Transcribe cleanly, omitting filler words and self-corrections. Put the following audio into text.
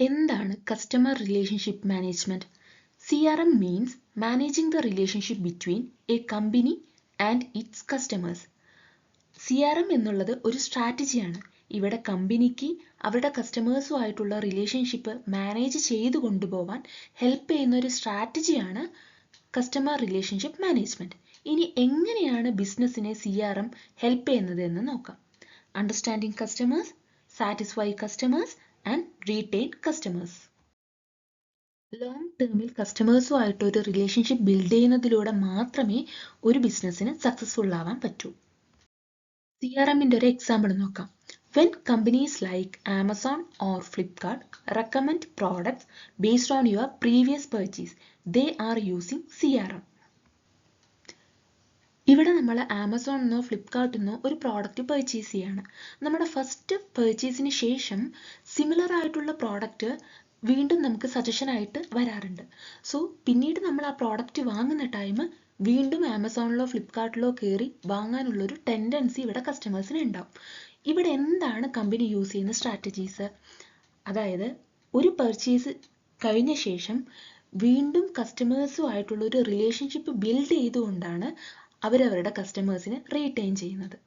എന്താണ് customer relationship management? CRM means managing the relationship between a company and its customers. CRM എന്നുള്ളത് ഒരു സ്ട്രാറ്റജിയാണ്. ഇവിടെ കമ്പനിക്ക് അവരുടെ കസ്റ്റമേഴ്സുമായിട്ടുള്ള റിലേഷൻഷിപ്പ് മാനേജ് ചെയ്ത് കൊണ്ടുപോകാൻ ഹെൽപ്പ് ചെയ്യുന്ന ഒരു സ്ട്രാറ്റജിയാണ് കസ്റ്റമർ റിലേഷൻഷിപ്പ് മാനേജ്മെന്റ്. ഇനി എങ്ങനെയാണ് ബിസിനസ്സിനെ CRM ഹെൽപ്പ് ചെയ്യുന്നത് എന്ന് നോക്കാം. Understanding customers, satisfy customers and retain customers. Long ടേമിൽ കസ്റ്റമേഴ്സുമായിട്ട് ഒരു റിലേഷൻഷിപ്പ് ബിൽഡ് ചെയ്യുന്നതിലൂടെ മാത്രമേ ഒരു ബിസിനസ്സിന് സക്സസ്ഫുൾ ആവാൻ പറ്റൂ. CRMന്റെ ഒരു എക്സാമ്പിൾ നോക്കാം. When companies like Amazon or Flipkart recommend products based on your previous purchase, they are using CRM. ഇവിടെ നമ്മൾ ആമസോണിന്നോ ഫ്ലിപ്കാർട്ടിന്നോ ഒരു പ്രോഡക്റ്റ് പർച്ചേസ് ചെയ്യാണ്. നമ്മുടെ ഫസ്റ്റ് പർച്ചേസിന് ശേഷം സിമിലർ ആയിട്ടുള്ള പ്രോഡക്റ്റ് വീണ്ടും നമുക്ക് സജഷനായിട്ട് വരാറുണ്ട്. സോ പിന്നീട് നമ്മൾ ആ പ്രോഡക്റ്റ് വാങ്ങുന്ന ടൈം വീണ്ടും ആമസോണിലോ ഫ്ലിപ്കാർട്ടിലോ കയറി വാങ്ങാനുള്ളൊരു ടെൻഡൻസി ഇവിടെ കസ്റ്റമേഴ്സിന് ഉണ്ടാവും. ഇവിടെ എന്താണ് കമ്പനി യൂസ് ചെയ്യുന്ന സ്ട്രാറ്റജീസ്? അതായത് ഒരു പർച്ചേസ് കഴിഞ്ഞ ശേഷം വീണ്ടും കസ്റ്റമേഴ്സുമായിട്ടുള്ള ഒരു റിലേഷൻഷിപ്പ് ബിൽഡ് ചെയ്തുകൊണ്ടാണ് അവരവരുടെ കസ്റ്റമേഴ്സിനെ റീറ്റെയിൻ ചെയ്യുന്നത്.